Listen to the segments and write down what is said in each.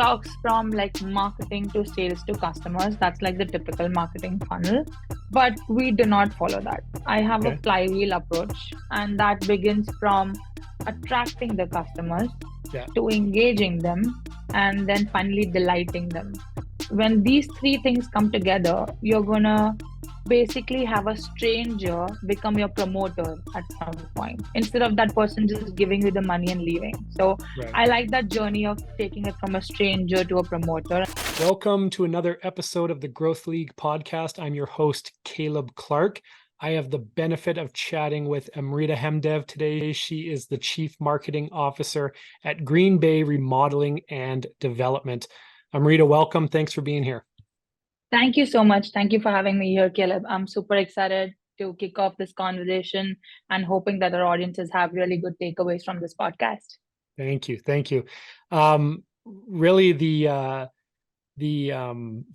talks from like marketing to sales to customers. That's like the typical marketing funnel, but we do not follow that. I have a Okay. flywheel approach, and that begins from attracting the customers Yeah. to engaging them and then finally delighting them. When these three things come together, you're gonna basically have a stranger become your promoter at some point instead of that person just giving you the money and leaving. So Right. I like that journey of taking it from a stranger to a promoter. Welcome to another episode of the Growth League podcast. I'm your host, Caleb Clark. I have the benefit of chatting with Amrita Hemdev today. She is the Chief Marketing Officer at Green Bay Remodeling and Development. Amrita, welcome. Thanks for being here. Thank you so much. Thank you for having me here, Caleb. I'm super excited to kick off this conversation and hoping that our audiences have really good takeaways from this podcast. Thank you. Thank you. Really, the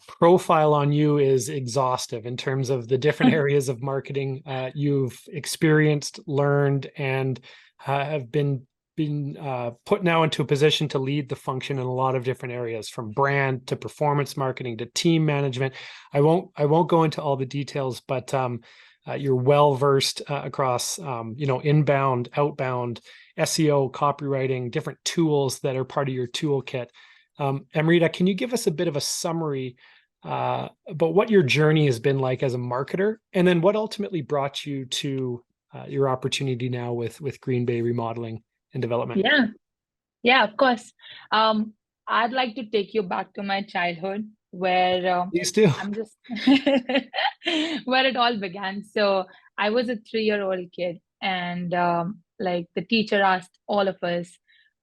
profile on you is exhaustive in terms of the different areas of marketing you've experienced, learned, and have been put now into a position to lead the function in a lot of different areas, from brand to performance marketing to team management. I won't go into all the details, but you're well versed across inbound, outbound, SEO, copywriting, different tools that are part of your toolkit. Amrita, can you give us a bit of a summary about what your journey has been like as a marketer, and then what ultimately brought you to your opportunity now with Green Bay Remodeling and Development? Yeah, of course. I'd like to take you back to my childhood where Please do. I'm just where it all began. So I was a 3-year-old kid, and like the teacher asked all of us,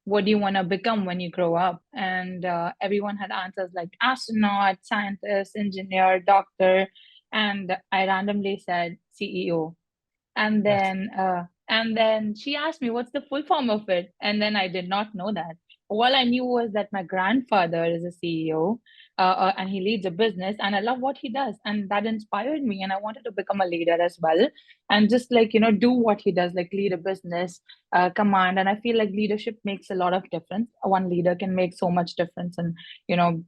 "What do you want to become when you grow up?" And everyone had answers like astronaut, scientist, engineer, doctor, and I randomly said CEO. And then she asked me what's the full form of it, and then I did not know that. All I knew was that my grandfather is a CEO, and he leads a business, and I love what he does, and that inspired me, and I wanted to become a leader as well, and just like do what he does, like lead a business, command. And I feel like leadership makes a lot of difference. One leader can make so much difference and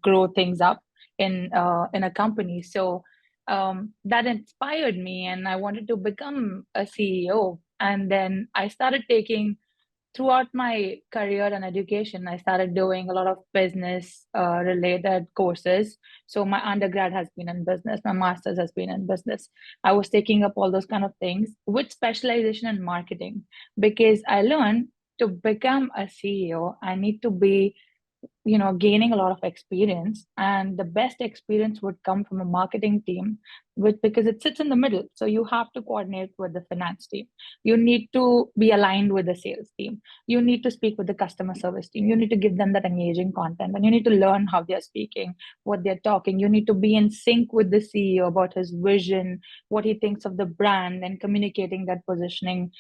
grow things up in a company. So that inspired me, and I wanted to become a CEO. And then I started taking, throughout my career and education, I started doing a lot of business related courses. So my undergrad has been in business, my master's has been in business. I was taking up all those kind of things with specialization in marketing, because I learned to become a CEO, I need to be gaining a lot of experience, and the best experience would come from a marketing team, because it sits in the middle. So you have to coordinate with the finance team, you need to be aligned with the sales team, you need to speak with the customer service team, you need to give them that engaging content, and you need to learn how they're speaking, what they're talking. You need to be in sync with the CEO about his vision, what he thinks of the brand, and communicating that positioning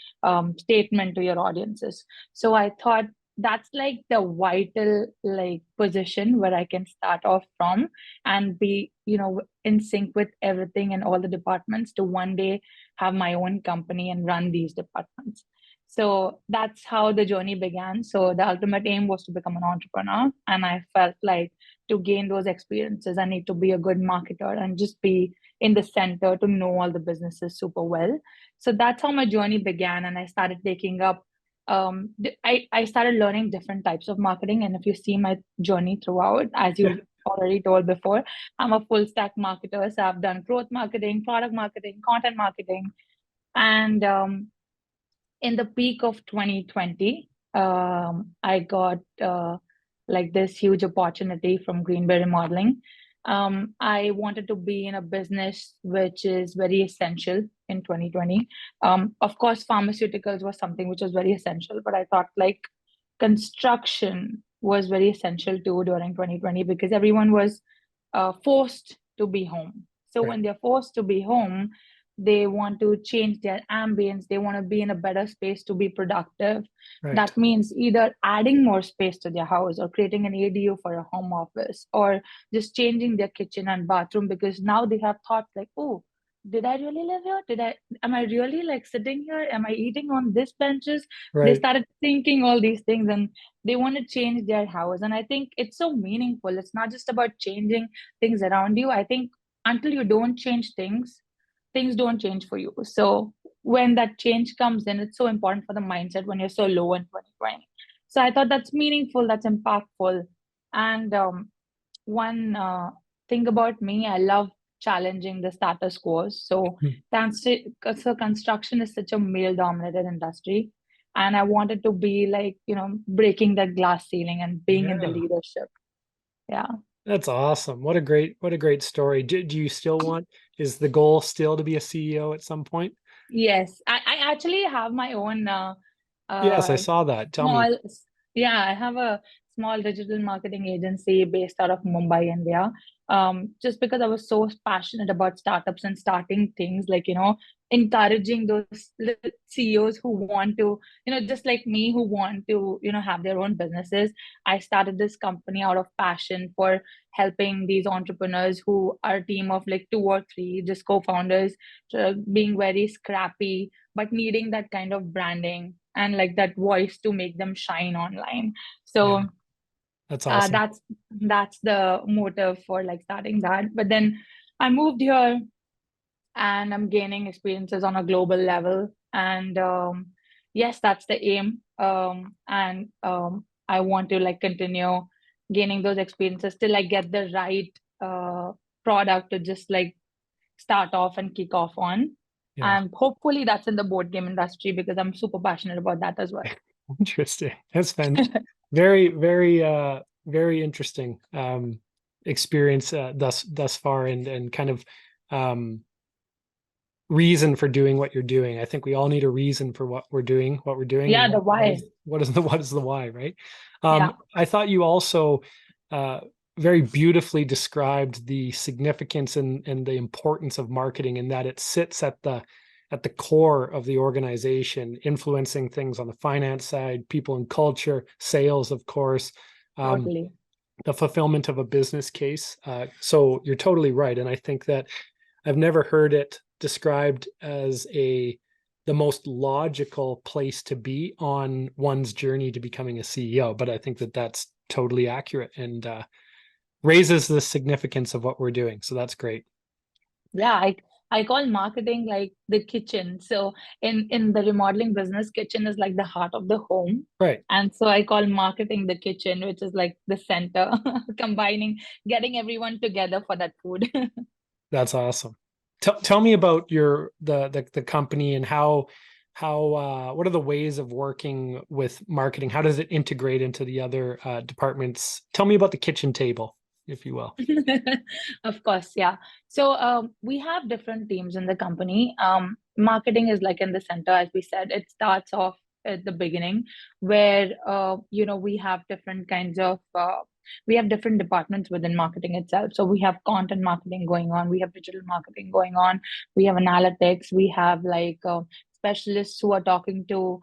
statement to your audiences. So I thought that's like the vital like position where I can start off from and be in sync with everything and all the departments, to one day have my own company and run these departments. So that's how the journey began. So the ultimate aim was to become an entrepreneur, and I felt like to gain those experiences I need to be a good marketer and just be in the center to know all the businesses super well. So that's how my journey began, and I started taking up I started learning different types of marketing. And if you see my journey throughout, as you already told before, I'm a full stack marketer. So I've done growth marketing, product marketing, content marketing. And in the peak of 2020, I got like this huge opportunity from Green Bay Remodeling. I wanted to be in a business which is very essential in 2020. Of course, pharmaceuticals was something which was very essential, but I thought like construction was very essential too during 2020, because everyone was forced to be home. So Right. when they're forced to be home, they want to change their ambience, they want to be in a better space to be productive. Right. That means either adding more space to their house, or creating an ADU for a home office, or just changing their kitchen and bathroom, because now they have thoughts like, oh, did I really live here? Am I really like sitting here? Am I eating on this benches? They Right. started thinking all these things and they want to change their house. And I think it's so meaningful. It's not just about changing things around you. I think until you don't change things, things don't change for you. So when that change comes in, it's so important for the mindset when you're so low in 2020. So I thought that's meaningful, that's impactful. And one thing about me, I love challenging the status quo. So, Hmm. so construction is such a male-dominated industry, and I wanted to be like, breaking that glass ceiling and being in the Yeah. leadership. Yeah. That's awesome. What a great story. Do you still want, is the goal still to be a CEO at some point? Yes, I actually have my own Yes, I uh, saw that. Tell me. small, yeah, I have a small digital marketing agency based out of Mumbai, India. Just because I was so passionate about startups and starting things, like, encouraging those CEOs who want to, just like me, who want to, have their own businesses. I started this company out of passion for helping these entrepreneurs who are a team of like two or three, just co-founders, being very scrappy, but needing that kind of branding and like that voice to make them shine online. Yeah, So that's awesome. that's the motive for like starting that. But then I moved here and I'm gaining experiences on a global level. And yes, that's the aim. And I want to like continue gaining those experiences till I get the right product to just like start off and kick off on. Yeah. And hopefully that's in the board game industry because I'm super passionate about that as well. Interesting. That's been very, very, very interesting experience thus far, and kind of um, reason for doing what you're doing. I think we all need a reason for what we're doing, and Yeah, the why. what is the why, right? Yeah, I thought you also uh, very beautifully described the significance and the importance of marketing, in that it sits at the core of the organization, influencing things on the finance side, people and culture, sales, of course, um, totally. the fulfillment of a business case. So you're totally right, and I think that I've never heard it described as the most logical place to be on one's journey to becoming a CEO, but I think that that's totally accurate, and raises the significance of what we're doing. So that's great. Yeah, I call marketing like the kitchen. So in the remodeling business, kitchen is like the heart of the home. Right. And so I call marketing the kitchen, which is like the center, combining, getting everyone together for that food. That's awesome. Tell me about the company, and how what are the ways of working with marketing? How does it integrate into the other departments? Tell me about the kitchen table, if you will. Of course, yeah. So we have different teams in the company. Marketing is like in the center, as we said. It starts off at the beginning, where we have different kinds of we have different departments within marketing itself. So we have content marketing going on, we have digital marketing going on, we have analytics, we have like specialists who are talking to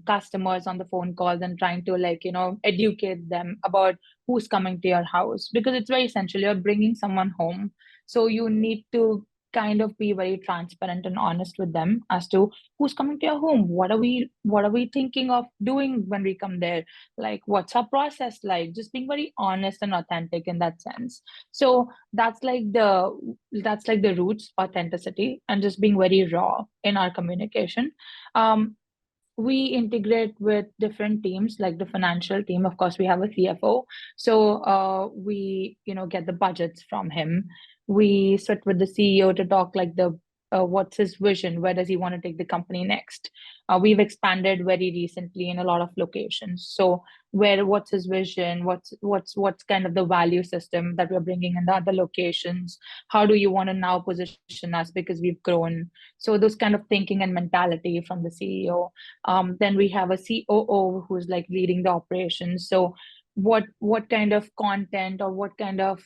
customers on the phone calls and trying to like educate them about who's coming to your house, because it's very essential. You're bringing someone home, so you need to kind of be very transparent and honest with them as to who's coming to your home, what are we thinking of doing when we come there, like what's our process like, just being very honest and authentic in that sense. So that's like the roots, authenticity, and just being very raw in our communication. um we integrate with different teams, like the financial team. Of course, we have a CFO. So we get the budgets from him. We sit with the CEO to talk like the what's his vision, where does he want to take the company next. We've expanded very recently in a lot of locations. So what's his vision, what's kind of the value system that we're bringing in the other locations, how do you want to now position us because we've grown. So those kind of thinking and mentality from the CEO. Then we have a COO who's like leading the operations. So what kind of content or what kind of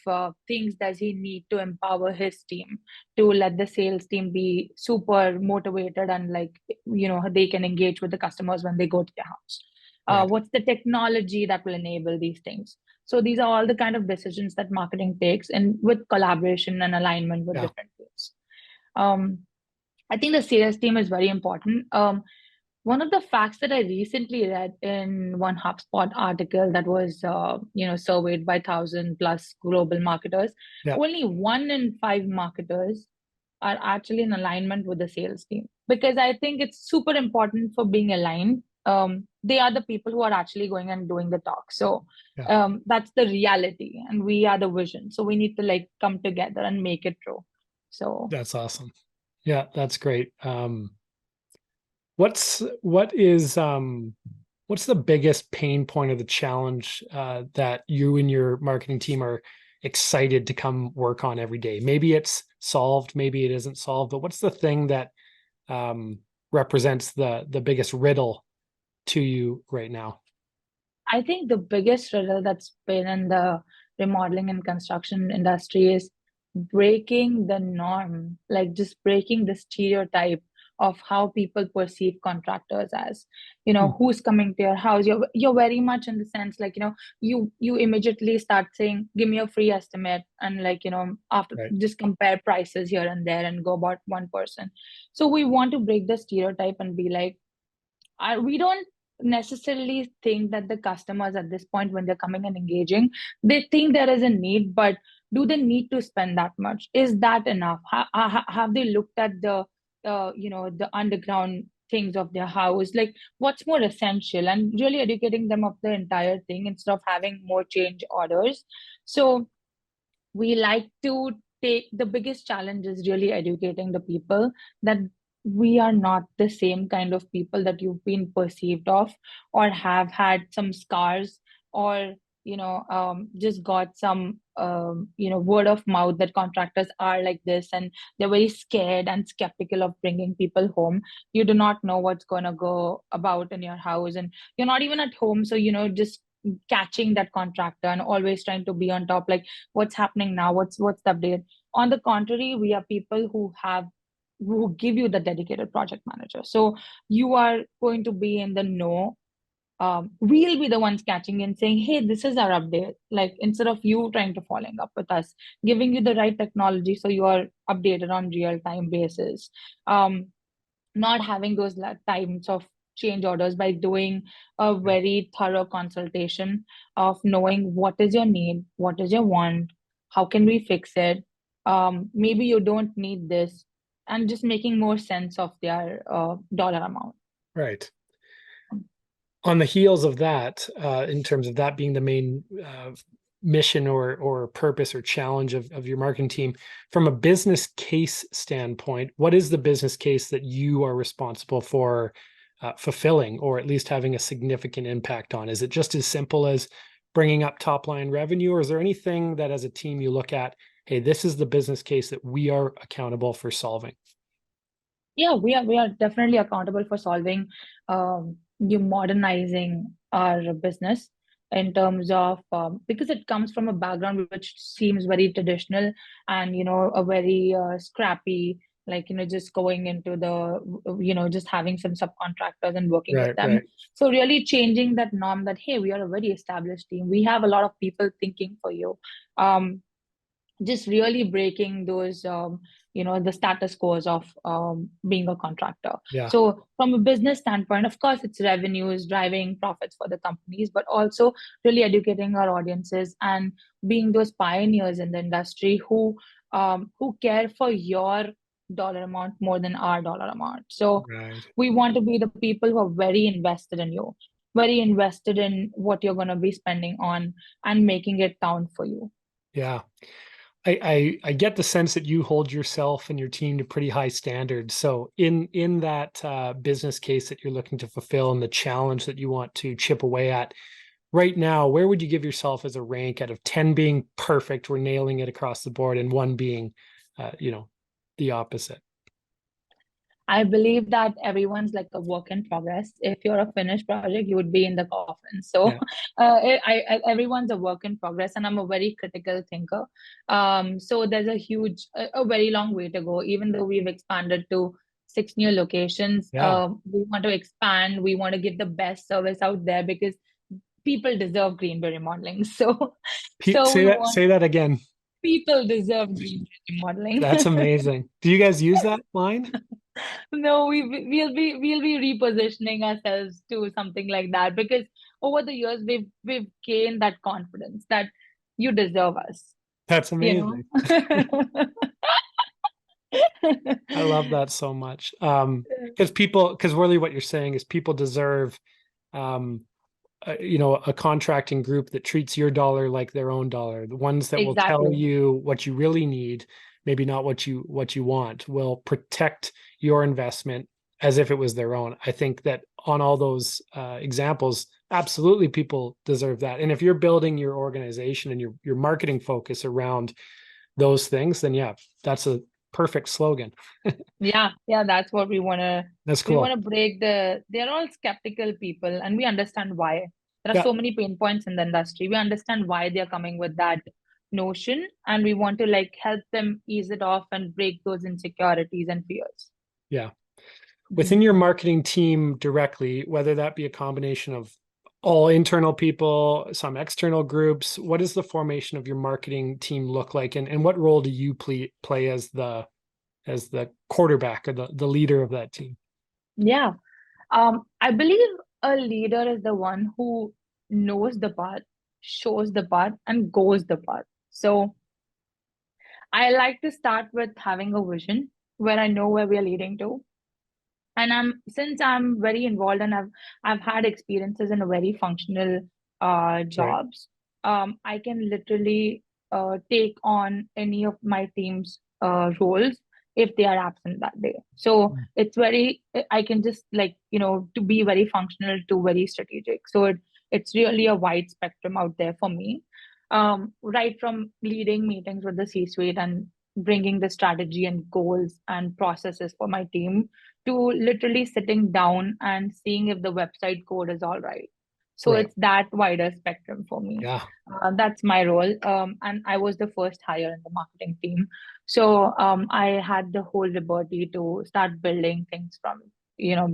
things does he need to empower his team to let the sales team be super motivated and like they can engage with the customers when they go to their house. Right. What's the technology that will enable these things? So these are all the kind of decisions that marketing takes, and with collaboration and alignment with Yeah. different teams. I think the sales team is very important. One of the facts that I recently read in one HubSpot article that was, surveyed by 1,000 plus global marketers, Yeah. only 1 in 5 marketers are actually in alignment with the sales team. Because I think it's super important for being aligned. They are the people who are actually going and doing the talk. So Yeah. that's the reality, and we are the vision. So we need to like come together and make it true. So That's awesome. Yeah, that's great. What's the biggest pain point of the challenge that you and your marketing team are excited to come work on every day? Maybe it's solved, maybe it isn't solved, but what's the thing that represents the biggest riddle to you right now? I think the biggest riddle that's been in the remodeling and construction industry is breaking the norm, like just breaking the stereotype of how people perceive contractors as, Hmm. who's coming to your house. You're very much in the sense like, you immediately start saying, give me a free estimate, and like, after Right. just compare prices here and there and go about one person. So we want to break the stereotype and be like, we don't necessarily think that the customers at this point, when they're coming and engaging, they think there is a need, but do they need to spend that much? Is that enough? Have they looked at the underground things of their house? Like, what's more essential? And really educating them of the entire thing instead of having more change orders. So we like to take the biggest challenge is really educating the people that we are not the same kind of people that you've been perceived of, or have had some scars, or just got some word of mouth that contractors are like this, and they're very scared and skeptical of bringing people home. You do not know what's going to go about in your house, and you're not even at home, so just catching that contractor and always trying to be on top, like what's happening now, what's the update. On the contrary, we are people who give you the dedicated project manager, so you are going to be in the know. We'll be the ones catching and saying, hey, this is our update, like instead of you trying to following up with us, giving you the right technology so you are updated on real time basis. Not having those times of change orders, by doing a Right. very thorough consultation of knowing what is your need, what is your want, how can we fix it. Maybe you don't need this, and just making more sense of their dollar amount. Right. On the heels of that, in terms of that being the main mission or purpose or challenge of your marketing team, from a business case standpoint, what is the business case that you are responsible for fulfilling, or at least having a significant impact on? Is it just as simple as bringing up top line revenue, or is there anything that as a team you look at, hey, this is the business case that we are accountable for solving? Yeah, we are definitely accountable for solving, you modernizing our business, in terms of, because it comes from a background which seems very traditional, and a very scrappy, like just going into the just having some subcontractors and working with Right, them. right, So really changing that norm, that hey, we are a very established team, we have a lot of people thinking for you. um just really breaking those, the status quos of being a contractor. yeah, So from a business standpoint, of course, it's revenues driving profits for the companies, but also really educating our audiences and being those pioneers in the industry who care for your dollar amount more than our dollar amount. So right, we want to be the people who are very invested in you, very invested in what you're going to be spending on, and making it count for you. yeah. I get the sense that you hold yourself and your team to pretty high standards. So in that business case that you're looking to fulfill and the challenge that you want to chip away at right now, where would you give yourself as a rank out of 10 being perfect, we're nailing it across the board, and one being, the opposite? I believe that everyone's like a work in progress. If you're a finished project, you would be in the coffin. So, Yeah, everyone's a work in progress, and I'm a very critical thinker. So there's a very long way to go. Even though we've expanded to 6 new locations, yeah. we want to expand. We want to give the best service out there, because people deserve green bay remodeling. So, Pete, so we want. say that again. People deserve dream remodeling. That's amazing. Do you guys use that line? No, we'll be repositioning ourselves to something like that because over the years we've gained that confidence that you deserve us, That's you know. amazing. I love that so much. Because really what you're saying is people deserve, um, a contracting group that treats your dollar like their own dollar. The ones that will tell Exactly. you what you really need, maybe not what you want, will protect your investment as if it was their own. I think that on all those examples, absolutely people deserve that. And if you're building your organization and your marketing focus around those things, then yeah, that's a perfect slogan. Yeah, that's what we want to That's we want cool. to break they're all skeptical people and we understand why. There are Yeah, so many pain points in the industry. We understand why they're coming with that notion and we want to like help them ease it off and break those insecurities and fears. yeah. Within Mhm. your marketing team directly, whether that be a combination of all internal people, some external groups, what does the formation of your marketing team look like? And what role do you play as the quarterback or the leader of that team? Yeah. I believe a leader is the one who knows the path, shows the path, and goes the path. So I like to start with having a vision where I know where we are leading to. And since I'm very involved and I've had experiences in a very functional Right. jobs, I can literally take on any of my team's roles if they are absent that day. So Mm. it's very I can just like to be very functional to very strategic. So it's really a wide spectrum out there for me. Right from leading meetings with the C-suite and bringing the strategy and goals and processes for my team to literally sitting down and seeing if the website code is all right. So Right. it's that wider spectrum for me. Yeah. That's my role. And I was the first hire in the marketing team. So I had the whole liberty to start building things from,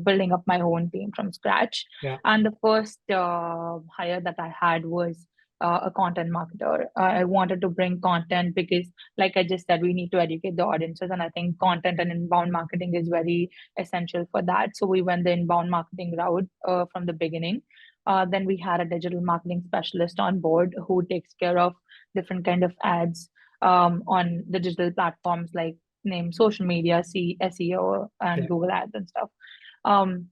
building up my own team from scratch. Yeah. And the first hire that I had was a content marketer. I wanted to bring content because, like I just said, we need to educate the audiences. And I think content and inbound marketing is very essential for that. So we went the inbound marketing route from the beginning. Then we had a digital marketing specialist on board who takes care of different kind of ads on the digital platforms like name social media, SEO, and Yeah. Google Ads and stuff. Um,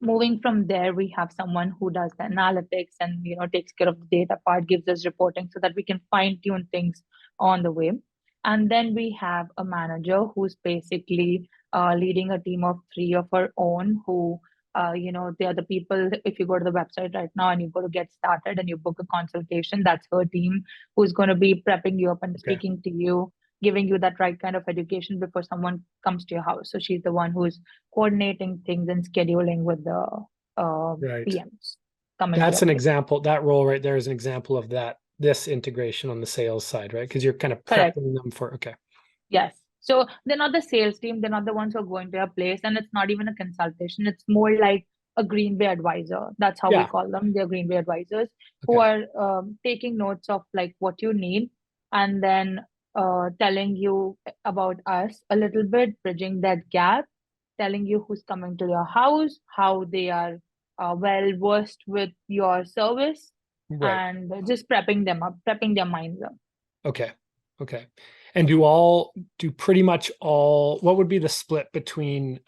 Moving from there, we have someone who does the analytics and takes care of the data part, gives us reporting so that we can fine tune things on the way. And then we have a manager who's basically leading a team of three of her own who they are the people. If you go to the website right now and you go to get started and you book a consultation, that's her team who's going to be prepping you up and Okay. speaking to you, giving you that right kind of education before someone comes to your house. So she's the one who's coordinating things and scheduling with the Right. PMs coming to That's your an place. example. That role right there is an example of this integration on the sales side, right? Because you're kind of Correct. prepping them for, okay. Yes. So they're not the sales team. They're not the ones who are going to your place, and it's not even a consultation. It's more like a Greenway advisor. That's how we Yeah. call them. They're Greenway advisors who Okay. are taking notes of like what you need, and then telling you about us a little bit, bridging that gap, telling you who's coming to your house, how they are well versed with your service, Right. and just prepping them up, prepping their minds up. Okay. Okay. And do pretty much all, what would be the split between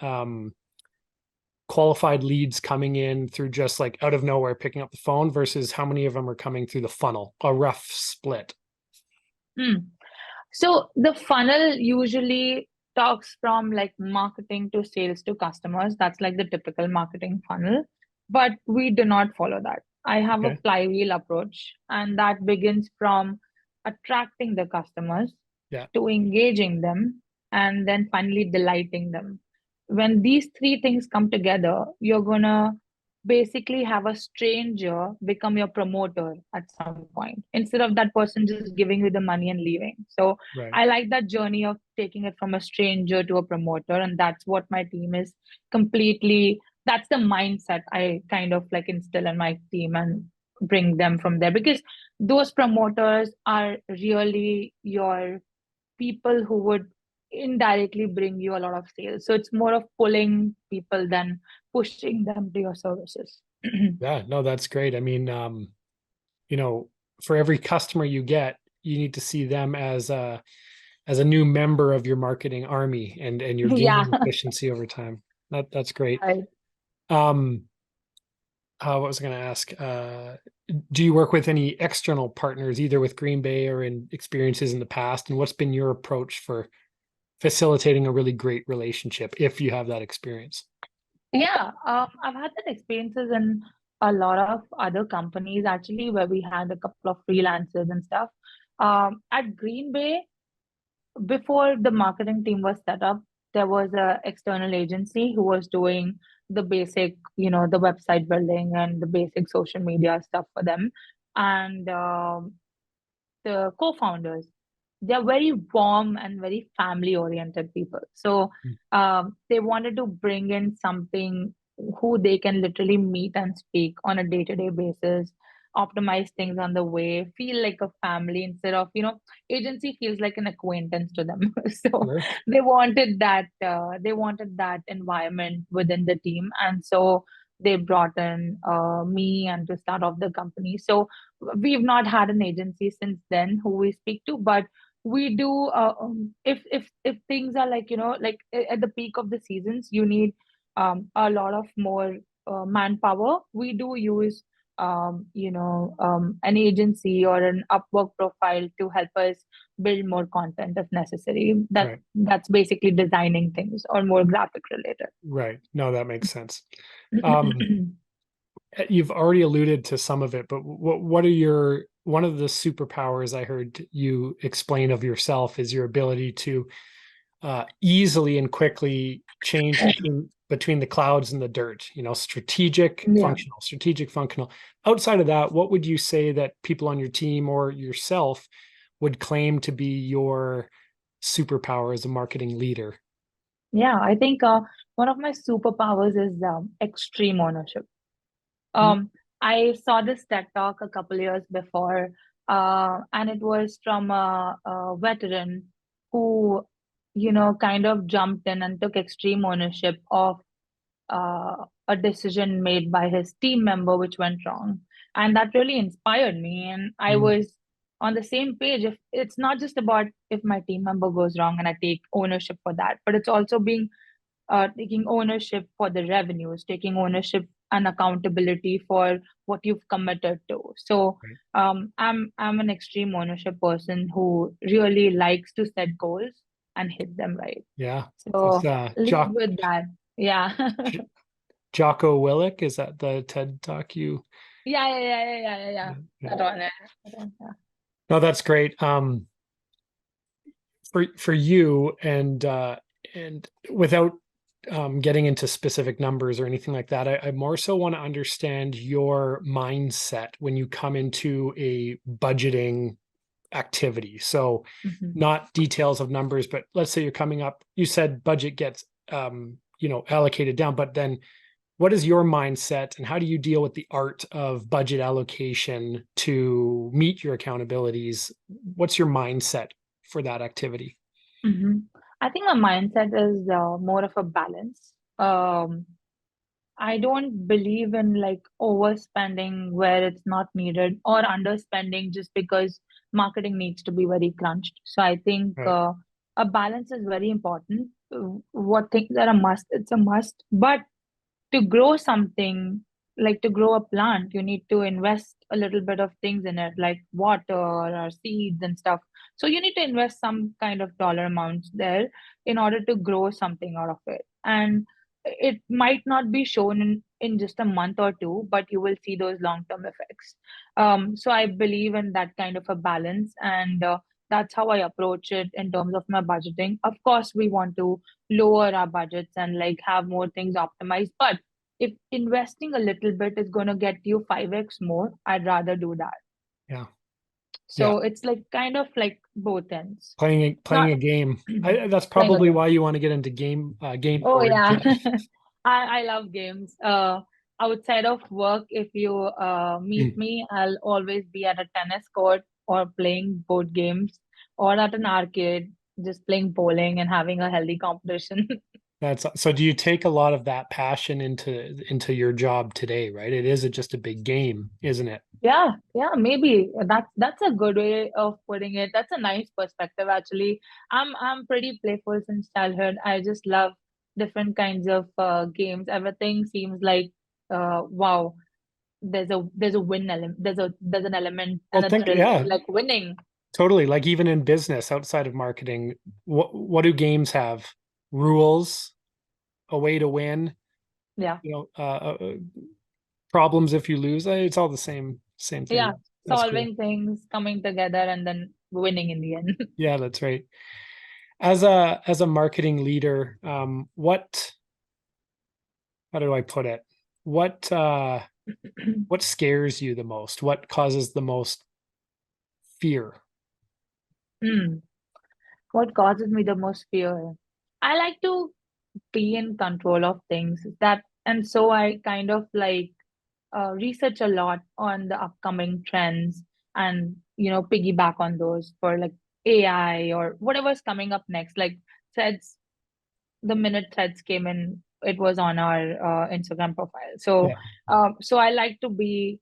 qualified leads coming in through just like out of nowhere picking up the phone versus how many of them are coming through the funnel? A rough split. Hmm. So the funnel usually talks from like marketing to sales to customers. That's like the typical marketing funnel, but we do not follow that. I have a Okay. flywheel approach, and that begins from attracting the customers Yeah. to engaging them and then finally delighting them. When these three things come together, you're gonna basically have a stranger become your promoter at some point instead of that person just giving you the money and leaving. So Right. I like that journey of taking it from a stranger to a promoter, and that's what my team is completely. That's the mindset I kind of like instill in my team and bring them from there because those promoters are really your people who would indirectly bring you a lot of sales. So it's more of pulling people than pushing them to your services. Yeah, no, that's great. I mean, for every customer you get, you need to see them as a new member of your marketing army, and you're Yeah. gaining efficiency over time. That's great. Right. Um, what was I going to ask? Do you work with any external partners, either with Green Bay or in experiences in the past? And what's been your approach for facilitating a really great relationship if you have that experience? Yeah, I've had that experiences in a lot of other companies actually, where we had a couple of freelancers and stuff. At Green Bay, before the marketing team was set up, there was a external agency who was doing the basic, the website building and the basic social media stuff for them. And the co-founders, they're very warm and very family oriented people. So Mm. they wanted to bring in something who they can literally meet and speak on a day-to-day basis, optimize things on the way, feel like a family instead of, agency feels like an acquaintance to them. So Sure. they wanted that environment within the team. And so they brought in me and to start off the company. So we've not had an agency since then who we speak to, but we do if things are like like at the peak of the seasons you need a lot of more manpower. We do use an agency or an Upwork profile to help us build more content if necessary. Right. That's basically designing things or more graphic related. Right. No, that makes sense. Um, you've already alluded to some of it, but what are one of the superpowers I heard you explain of yourself is your ability to easily and quickly change between the clouds and the dirt, Yeah. strategic, functional. Outside of that, what would you say that people on your team or yourself would claim to be your superpower as a marketing leader? Yeah, I think one of my superpowers is extreme ownership. Mm. Um, I saw this TED talk a couple years before, and it was from a veteran who, kind of jumped in and took extreme ownership of a decision made by his team member which went wrong. And that really inspired me. And I Mm. was on the same page. If it's not just about if my team member goes wrong and I take ownership for that, but it's also being taking ownership for the revenues, taking ownership and accountability for what you've committed to. So Right. I'm an extreme ownership person who really likes to set goals and hit them right. Yeah. It's So lead with that. Yeah. Jocko Willick. Is that the TED talk you? Yeah. Yeah. Yeah. That one, yeah. That one, yeah. No, that's great. For you and without getting into specific numbers or anything like that, I more so want to understand your mindset when you come into a budgeting activity. So Mhm. not details of numbers, but let's say you're coming up, you said budget gets allocated down, but then what is your mindset and how do you deal with the art of budget allocation to meet your accountabilities? What's your mindset for that activity? Mhm. I think my mindset is more of a balance. I don't believe in like overspending where it's not needed or underspending just because marketing needs to be very crunched. So I think Right. a balance is very important. What things are a must, it's a must. But to grow something, like to grow a plant, you need to invest a little bit of things in it, like water or seeds and stuff. So you need to invest some kind of dollar amounts there in order to grow something out of it. And it might not be shown in just a month or two, but you will see those long-term effects. So I believe in that kind of a balance, and that's how I approach it in terms of my budgeting. Of course, we want to lower our budgets and like have more things optimized. But if investing a little bit is going to get you 5x more, I'd rather do that. Yeah. Yeah. So it's like kind of like both ends. Playing Not a game. That's playing a probably game. why you want to get into game Oh board. yeah. I love games. outside of work, if you meet Mm. me, I'll always be at a tennis court or playing board games or at an arcade, just playing bowling and having a healthy competition. That's so. Do you take a lot of that passion into your job today, right? It is just a big game, isn't it? Yeah, yeah, maybe that's a good way of putting it. That's a nice perspective, actually. I'm pretty playful since childhood. I just love different kinds of games. Everything seems like wow, there's a win element. There's an element Well, and a think, thrill to yeah, like winning. totally. Like even in business, outside of marketing, what do games have? Rules, a way to win, Yeah, you know, problems if you lose. It's all the same yeah, thing. That's cool. solving things, coming together, and then winning in the end. Yeah, that's right. As a marketing leader, how do I put it? What what scares you the most? What causes the most fear? Hmm. What causes me the most fear? I like to be in control of things that, and so I kind of like research a lot on the upcoming trends and piggyback on those for like AI or whatever's coming up next. Like threads, the minute threads came in, it was on our Instagram profile. So Yeah, so I like to be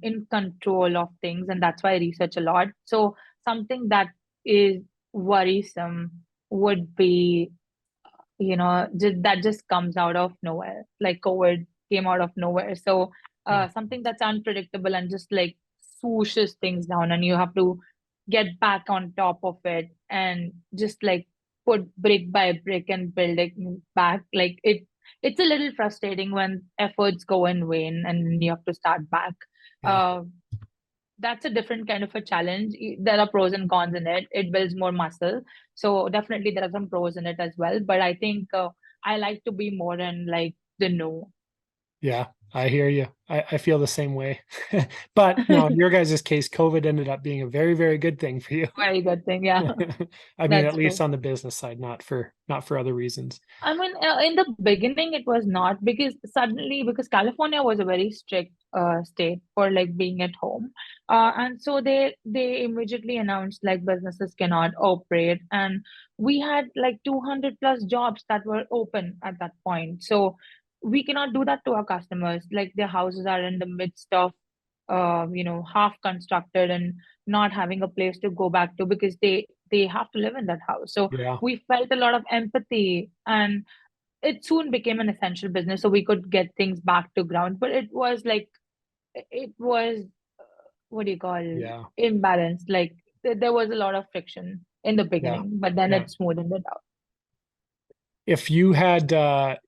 in control of things, and that's why I research a lot. So something that is worrisome would be that just comes out of nowhere, like COVID came out of nowhere. So yeah, something that's unpredictable and just like swooshes things down, and you have to get back on top of it and just like put brick by brick and build it back. Like it's a little frustrating when efforts go in vain and you have to start back. yeah. uh, that's a different kind of a challenge. There are pros and cons in it. It builds more muscle. So definitely there are some pros in it as well. But I think I like to be more in like the no. Yeah, I hear you. I feel the same way. But no, in your guys' case, COVID ended up being a very, very good thing for you. Very good thing. Yeah, I mean, at that's least true. on the business side, not for other reasons. I mean, in the beginning, it was not because suddenly, because California was a very strict state for like being at home, and so they immediately announced like businesses cannot operate, and we had like 200 plus jobs that were open at that point. So we cannot do that to our customers. Like their houses are in the midst of, half constructed and not having a place to go back to because they have to live in that house. So Yeah, we felt a lot of empathy, and it soon became an essential business so we could get things back to ground, but it was what do you call yeah, imbalanced. Like there was a lot of friction in the yeah, beginning, but then yeah. it smoothened it out. If you had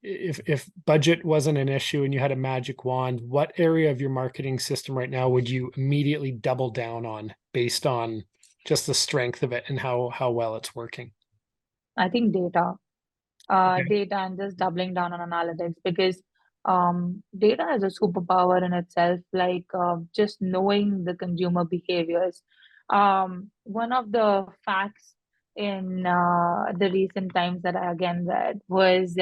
if budget wasn't an issue and you had a magic wand, what area of your marketing system right now would you immediately double down on based on just the strength of it and how well it's working? I think Okay. data and just doubling down on analytics, because data is a superpower in itself, like just knowing the consumer behaviors. One of the facts in the recent times that I again read was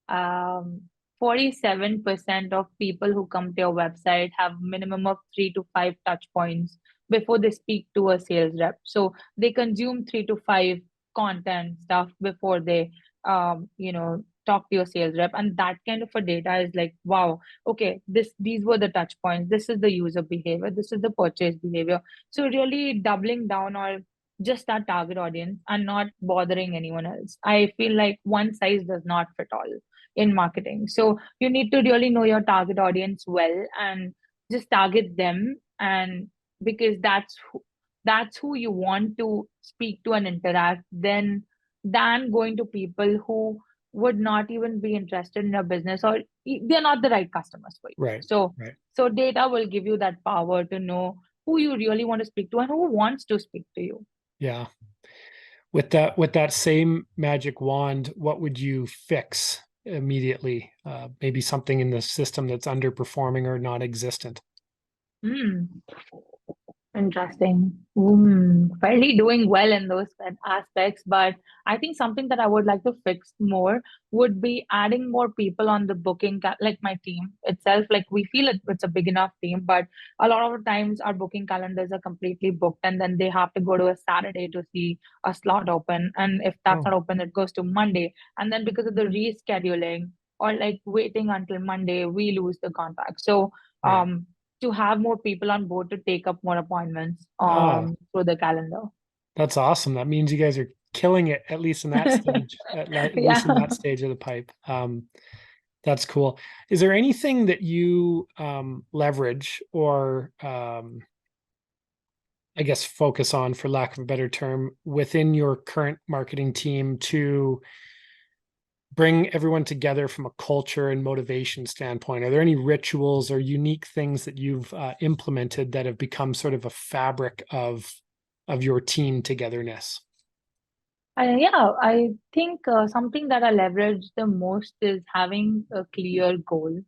um, 47% of people who come to your website have minimum of 3 to 5 touch points before they speak to a sales rep. So they consume 3 to 5 content stuff before they talk to your sales rep, and that kind of a data is like, wow, okay, these were the touch points, this is the user behavior, this is the purchase behavior. So really doubling down on just that target audience and not bothering anyone else. I feel like one size does not fit all in marketing, so you need to really know your target audience well and just target them, and because that's who you want to speak to and interact then than going to people who would not even be interested in your business, or they're not the right customers for you. Right, right. So data will give you that power to know who you really want to speak to and who wants to speak to you. Yeah. With that same magic wand, what would you fix immediately? Maybe something in the system that's underperforming or non-existent. Hmm. Interesting. Fairly doing well in those aspects, but I think something that I would like to fix more would be adding more people on the booking, like my team itself. Like we feel it's a big enough team, but a lot of times our booking calendars are completely booked, and then they have to go to a Saturday to see a slot open. And if that's not Oh, open, it goes to Monday. And then because of the rescheduling or like waiting until Monday, we lose the contract. So, right. to have more people on board to take up more appointments Ah, through the calendar. that's awesome. That means you guys are killing it, at least in that stage, at Yeah. least in that stage of the pipe. That's cool. Is there anything that you leverage or I guess focus on, for lack of a better term, within your current marketing team to bring everyone together from a culture and motivation standpoint? Are there any rituals or unique things that you've implemented that have become sort of a fabric of your team togetherness? Yeah, I think something that I leverage the most is having a clear goal.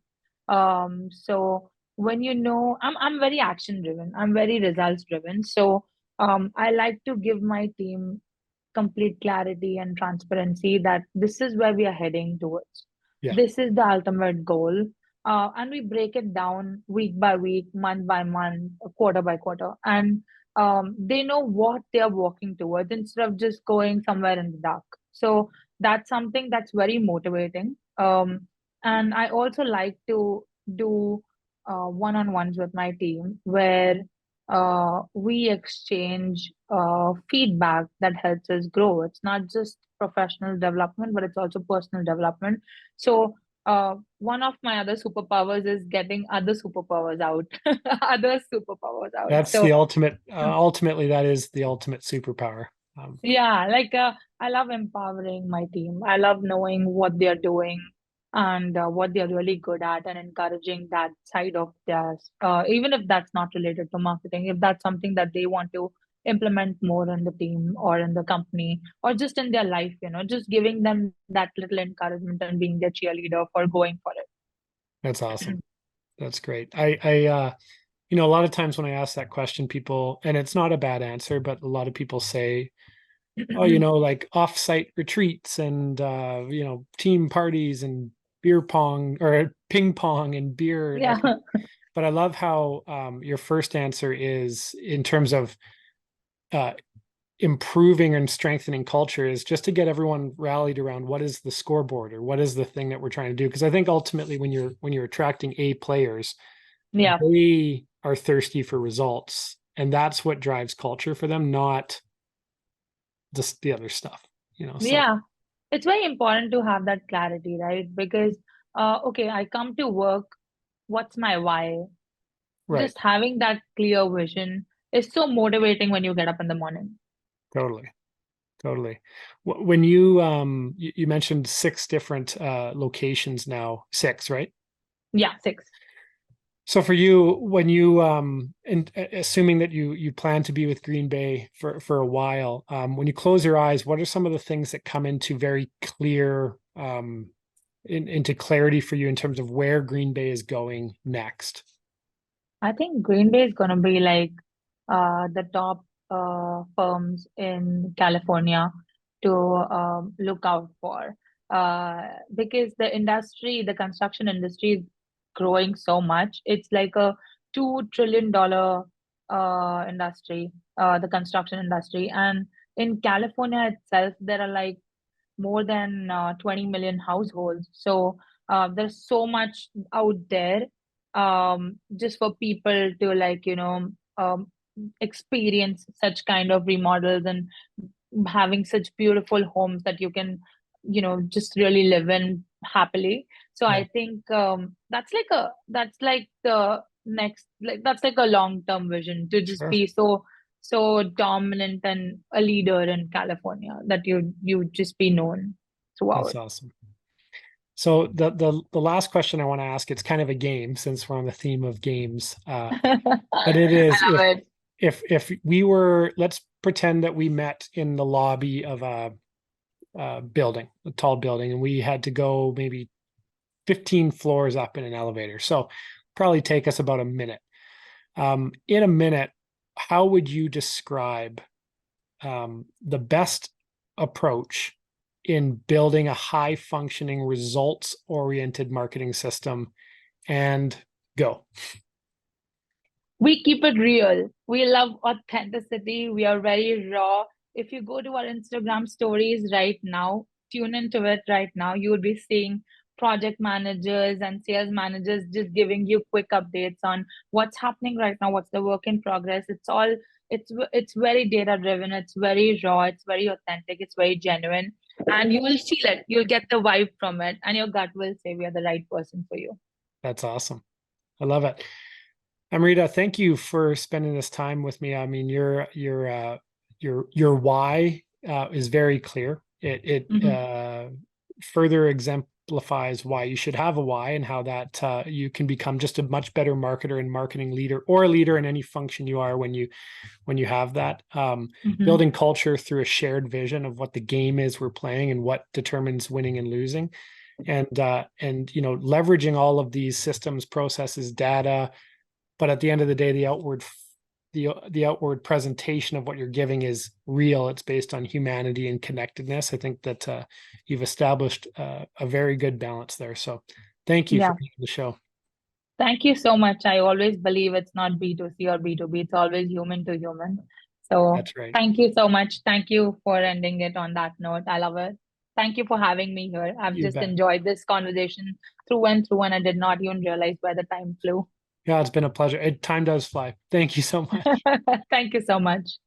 So when you know, I'm very action driven. I'm very results driven. So I like to give my team complete clarity and transparency that this is where we are heading towards. Yeah, This is the ultimate goal. And we break it down week by week, month by month, quarter by quarter. And they know what they are working towards instead of just going somewhere in the dark. So that's something that's very motivating. And I also like to do one-on-ones with my team where we exchange feedback that helps us grow. It's not just professional development, but it's also personal development. So, one of my other superpowers is getting other superpowers out, other superpowers out. that's So, the ultimate. Ultimately, that is the ultimate superpower. yeah, like I love empowering my team. I love knowing what they're doing and what they're really good at and encouraging that side of theirs. Even if that's not related to marketing, if that's something that they want to implement more in the team or in the company or just in their life, just giving them that little encouragement and being their cheerleader for going for That's awesome. it. That's great. A lot of times when I ask that question, people, and it's not a bad answer, but a lot of people say, oh, like off-site retreats and team parties and beer pong or ping pong and beer. Yeah. But I love how your first answer is in terms of uh, improving and strengthening culture is just to get everyone rallied around what is the scoreboard or what is the thing that we're trying to do. Because I think ultimately when you're attracting A players, Yeah. they are thirsty for results, and that's what drives culture for them, not just the other stuff. So Yeah. It's very important to have that clarity, right? Because, okay, I come to work. What's my why? right, Just having that clear vision is so motivating when you get up in the morning. totally. Totally. When you mentioned six different locations now, six, right? Yeah, six. So for you, when you and assuming that you plan to be with Green Bay for a while, when you close your eyes, what are some of the things that come into very clear into clarity for you in terms of where Green Bay is going next? I think Green Bay is going to be like the top firms in California to look out for because the construction industry is growing so much. It's like a $2 trillion industry, the construction industry. And in California itself, there are like more than 20 million households. So there's so much out there just for people to experience such kind of remodels and having such beautiful homes that you can, just really live in happily. So Yeah, I think that's like the next, like that's like a long-term vision to just sure. be so dominant and a leader in California that you just be known That's throughout. awesome. So the last question I want to ask, it's kind of a game since we're on the theme of games. But it I is love it. if we were, let's pretend that we met in the lobby of a building, a tall building, and we had to go maybe 15 floors up in an elevator. So probably take us about a minute. In a minute, how would you describe the best approach in building a high functioning, results oriented marketing system? And go. We keep it real. We love authenticity. We are very raw. If you go to our Instagram stories right now, tune into it right now, you will be seeing project managers and sales managers just giving you quick updates on what's happening right now, what's the work in progress. It's very data driven, it's very raw, it's very authentic, it's very genuine, and you will feel it. You'll get the vibe from it, and your gut will say we are the right person for you. That's awesome. I love it. Amrita, thank you for spending this time with me. I mean, your why is very clear. It Mhm. further exemplifies why you should have a why, and how that you can become just a much better marketer and marketing leader, or a leader in any function you are when you have that. Mhm. Building culture through a shared vision of what the game is we're playing and what determines winning and losing, and leveraging all of these systems, processes, data. But at the end of the day, the outward presentation of what you're giving is real. It's based on humanity and connectedness. I think that you've established a very good balance there. So thank you for Yeah. being on the show. Thank you so much. I always believe it's not B2C or B2B, it's always human to human. So That's right. thank you so much. Thank you for ending it on that note. I love it. Thank you for having me here. I've You just bet. enjoyed this conversation through and through, and I did not even realize where the time flew. Yeah, it's been a pleasure. Time does fly. Thank you so much. Thank you so much.